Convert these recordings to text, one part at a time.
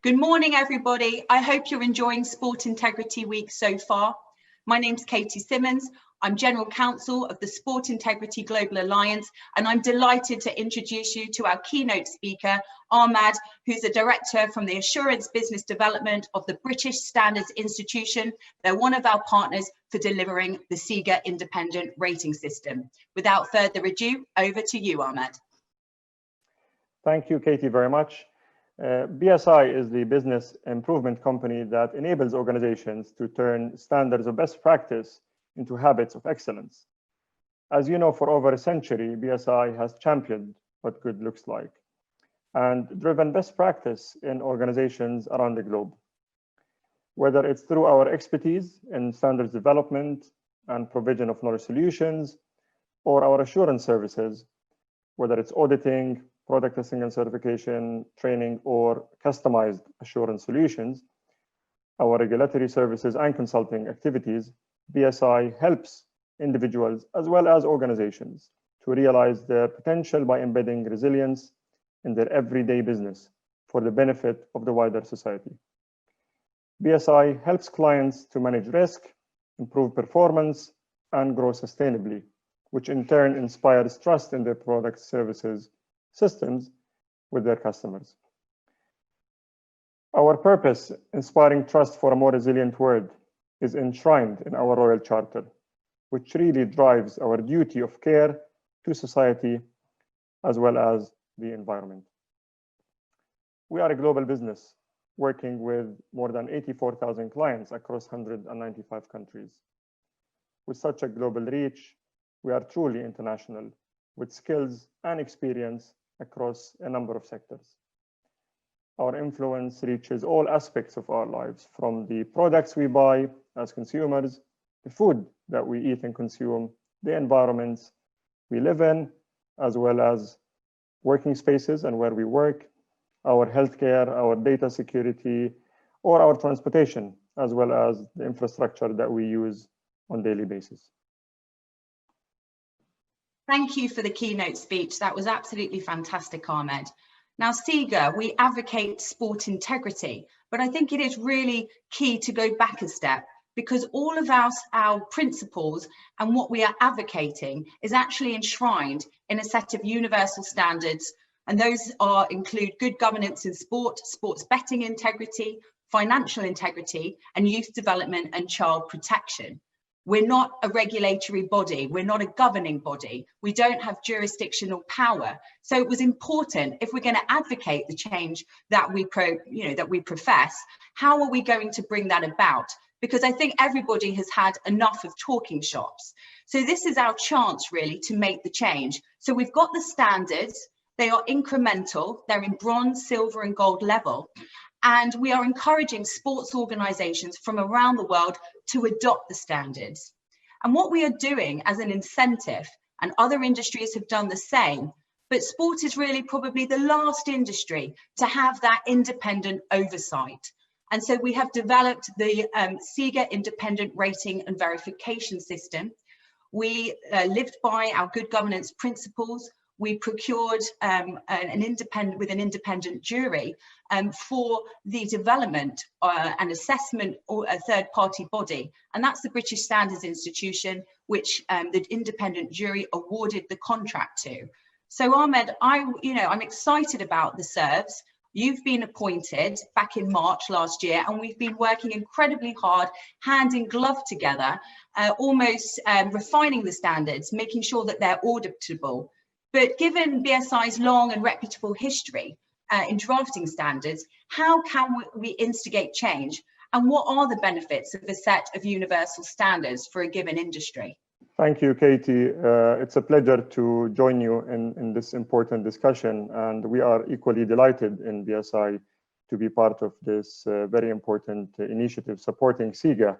Good morning, everybody. I hope you're enjoying Sport Integrity Week so far. My name's Katie Simmons. I'm General Counsel of the Sport Integrity Global Alliance, and I'm delighted to introduce you to our keynote speaker, Ahmad, who's the Director from the Assurance Business Development of the British Standards Institution. They're one of our partners for delivering the SIGA Independent Rating System. Without further ado, over to you, Ahmad. Thank you, Katie, very much. BSI is the business improvement company that enables organizations to turn standards of best practice into habits of excellence. As you know, for over a century, BSI has championed what good looks like and driven best practice in organizations around the globe. Whether it's through our expertise in standards development and provision of knowledge solutions, or our assurance services, whether it's auditing, product testing and certification, training, or customized assurance solutions, our regulatory services and consulting activities, BSI helps individuals as well as organizations to realize their potential by embedding resilience in their everyday business for the benefit of the wider society. BSI helps clients to manage risk, improve performance, and grow sustainably, which in turn inspires trust in their products, services, systems with their customers. Our purpose, inspiring trust for a more resilient world, is enshrined in our Royal Charter, which really drives our duty of care to society as well as the environment. We are a global business working with more than 84,000 clients across 195 countries. With such a global reach, we are truly international, with skills and experience across a number of sectors. Our influence reaches all aspects of our lives, from the products we buy as consumers, the food that we eat and consume, the environments we live in, as well as working spaces and where we work, our healthcare, our data security, or our transportation, as well as the infrastructure that we use on a daily basis. Thank you for the keynote speech. That was absolutely fantastic, Ahmed. Now, SIGA, we advocate sport integrity, but I think it is really key to go back a step, because all of our principles and what we are advocating is actually enshrined in a set of universal standards. And those include good governance in sport, sports betting integrity, financial integrity, and youth development and child protection. We're not a regulatory body. We're not a governing body. We don't have jurisdictional power. So it was important, if we're going to advocate the change that we profess, how are we going to bring that about? Because I think everybody has had enough of talking shops. So this is our chance really to make the change. So we've got the standards. They are incremental. They're in bronze, silver, and gold level. And we are encouraging sports organizations from around the world to adopt the standards. And what we are doing as an incentive, and other industries have done the same, but sport is really probably the last industry to have that independent oversight. And so we have developed the SIGA Independent Rating and Verification System. We lived by our good governance principles. We procured an independent jury for the development and assessment or a third-party body, and that's the British Standards Institution, which the independent jury awarded the contract to. So Ahmed, I'm excited about the SERVs. You've been appointed back in March last year, and we've been working incredibly hard, hand in glove together, almost refining the standards, making sure that they're auditable. But given BSI's long and reputable history in drafting standards, how can we instigate change? And what are the benefits of a set of universal standards for a given industry? Thank you, Katie. It's a pleasure to join you in this important discussion. And we are equally delighted in BSI to be part of this very important initiative supporting SIGA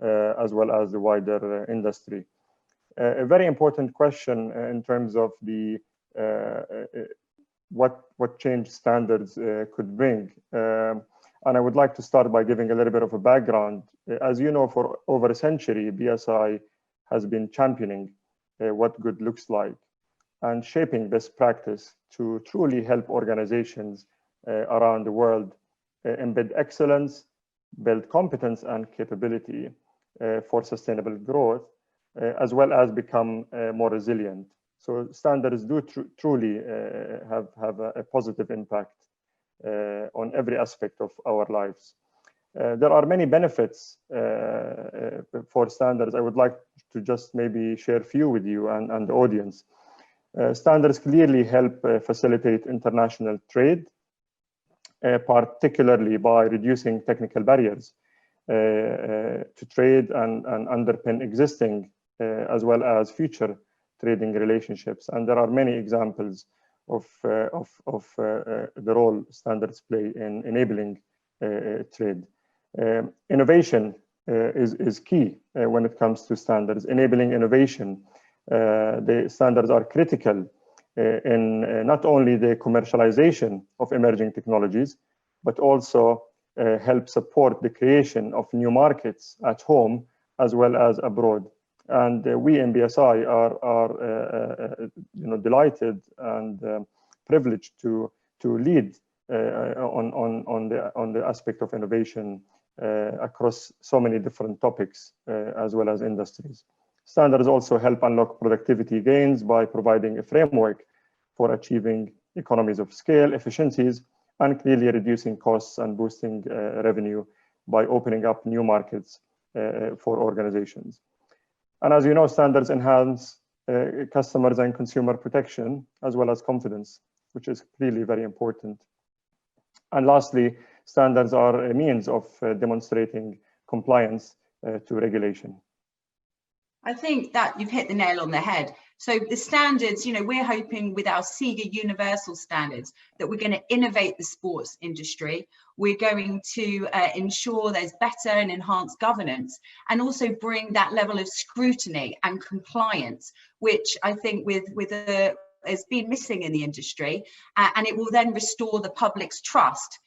as well as the wider industry. A very important question in terms of the what change standards could bring. And I would like to start by giving a little bit of a background. As you know, for over a century, BSI has been championing what good looks like and shaping best practice to truly help organizations around the world embed excellence, build competence and capability for sustainable growth, as well as become more resilient. So standards do truly have a positive impact on every aspect of our lives. There are many benefits for standards. I would like to just maybe share a few with you and the audience. Standards clearly help facilitate international trade, particularly by reducing technical barriers to trade and underpin existing as well as future trading relationships. And there are many examples of the role standards play in enabling trade. Innovation is key when it comes to standards. Enabling innovation, the standards are critical in not only the commercialization of emerging technologies, but also help support the creation of new markets at home as well as abroad. And we in BSI are delighted and privileged to lead on the aspect of innovation across so many different topics as well as industries. Standards also help unlock productivity gains by providing a framework for achieving economies of scale, efficiencies, and clearly reducing costs and boosting revenue by opening up new markets for organizations. And as you know, standards enhance customers and consumer protection as well as confidence, which is clearly very important. And lastly, standards are a means of demonstrating compliance to regulation. I think that you've hit the nail on the head. So the standards, we're hoping with our SIGA universal standards that we're going to innovate the sports industry. We're going to ensure there's better and enhanced governance, and also bring that level of scrutiny and compliance, which I think has been missing in the industry, and it will then restore the public's trust,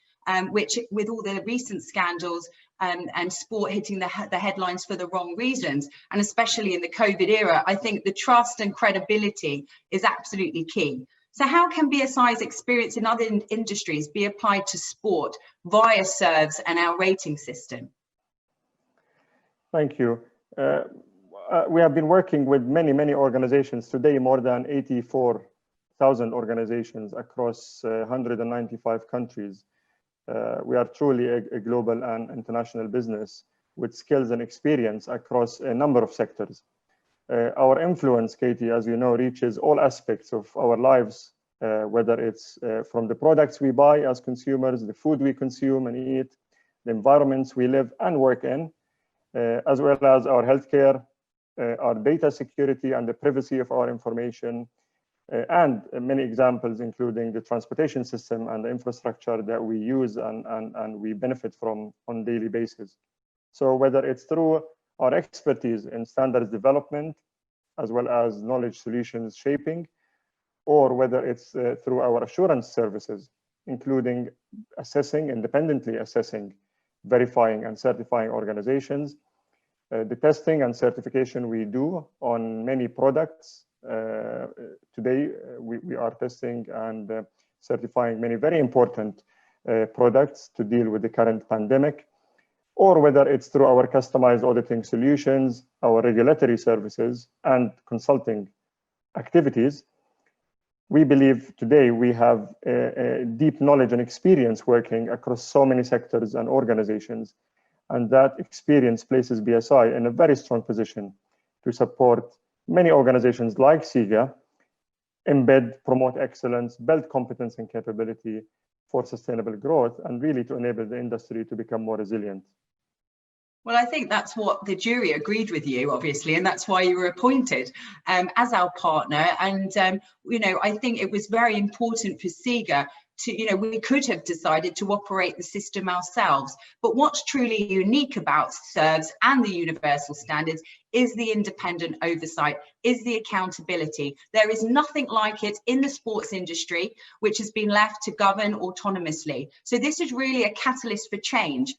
which with all the recent scandals and sport hitting the headlines for the wrong reasons, and especially in the COVID era, I think the trust and credibility is absolutely key. So how can BSI's experience in other industries be applied to sport via SERVs and our rating system? Thank you. We have been working with many organizations today, more than 84,000 organizations across 195 countries. We are truly a global and international business with skills and experience across a number of sectors. Our influence, Katie, as you know, reaches all aspects of our lives, whether it's from the products we buy as consumers, the food we consume and eat, the environments we live and work in, as well as our healthcare, our data security and the privacy of our information, and many examples, including the transportation system and the infrastructure that we use and we benefit from on a daily basis. So whether it's through our expertise in standards development, as well as knowledge solutions shaping, or whether it's through our assurance services, including independently assessing, verifying and certifying organizations, the testing and certification we do on many products. Today, we are testing and certifying many very important products to deal with the current pandemic, or whether it's through our customized auditing solutions, our regulatory services and consulting activities. We believe today we have a deep knowledge and experience working across so many sectors and organizations, and that experience places BSI in a very strong position to support many organizations like SIGA, embed, promote excellence, build competence and capability for sustainable growth, and really to enable the industry to become more resilient. Well, I think that's what the jury agreed with you, obviously, and that's why you were appointed as our partner. And, I think it was very important for SIGA to, we could have decided to operate the system ourselves. But what's truly unique about SERVs and the universal standards is the independent oversight, is the accountability. There is nothing like it in the sports industry, which has been left to govern autonomously. So this is really a catalyst for change.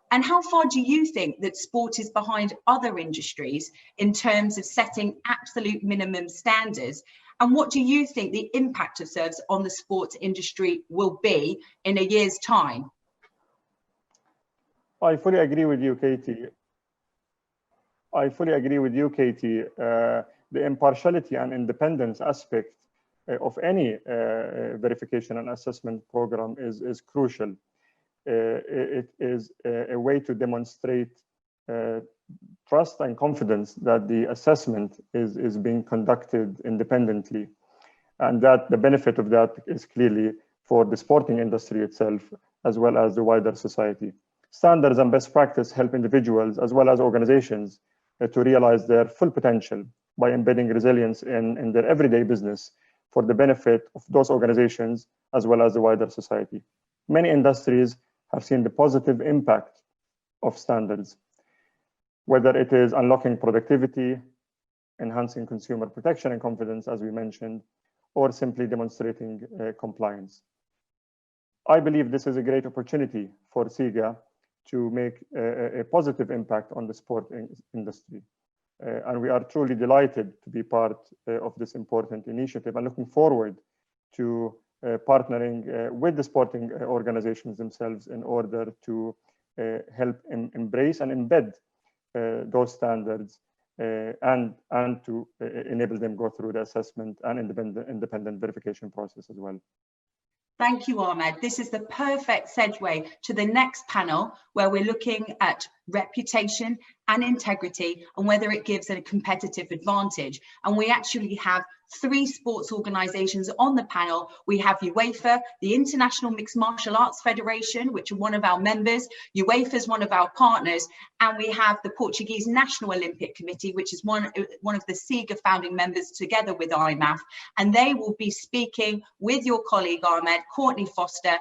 And how far do you think that sport is behind other industries in terms of setting absolute minimum standards? And what do you think the impact of SERVs on the sports industry will be in a year's time? I fully agree with you, Katie. I fully agree with you, Katie. The impartiality and independence aspect of any verification and assessment program is crucial. It is a way to demonstrate trust and confidence that the assessment is being conducted independently, and that the benefit of that is clearly for the sporting industry itself, as well as the wider society. Standards and best practice help individuals as well as organizations to realize their full potential by embedding resilience in their everyday business for the benefit of those organizations as well as the wider society. Many industries have seen the positive impact of standards, whether it is unlocking productivity, enhancing consumer protection and confidence, as we mentioned, or simply demonstrating compliance. I believe this is a great opportunity for SIGA to make a positive impact on the sport industry. And we are truly delighted to be part of this important initiative and looking forward to partnering with the sporting organizations themselves in order to help embrace and embed those standards and to enable them go through the assessment and independent verification process as well. Thank you, Ahmad. This is the perfect segue to the next panel, where we're looking at reputation and integrity and whether it gives a competitive advantage. And we actually have 3 sports organizations on the panel. We have UEFA, the International Mixed Martial Arts Federation, which are one of our members. UEFA is one of our partners. And we have the Portuguese National Olympic Committee, which is one of the SIGA founding members, together with IMAF. And they will be speaking with your colleague, Ahmed, Courtney Foster,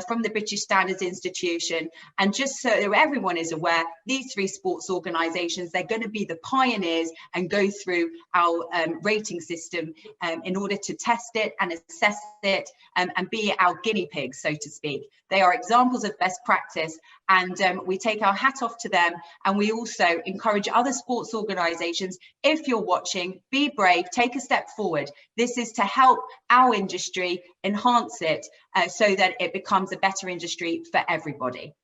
from the British Standards Institution. And just so everyone is aware, these 3 sports organizations, they're going to be the pioneers and go through our rating system in order to test it and assess it and be our guinea pigs, so to speak. They are examples of best practice, and we take our hat off to them. And we also encourage other sports organizations, if you're watching, be brave, take a step forward. This is to help our industry, enhance it so that it becomes a better industry for everybody.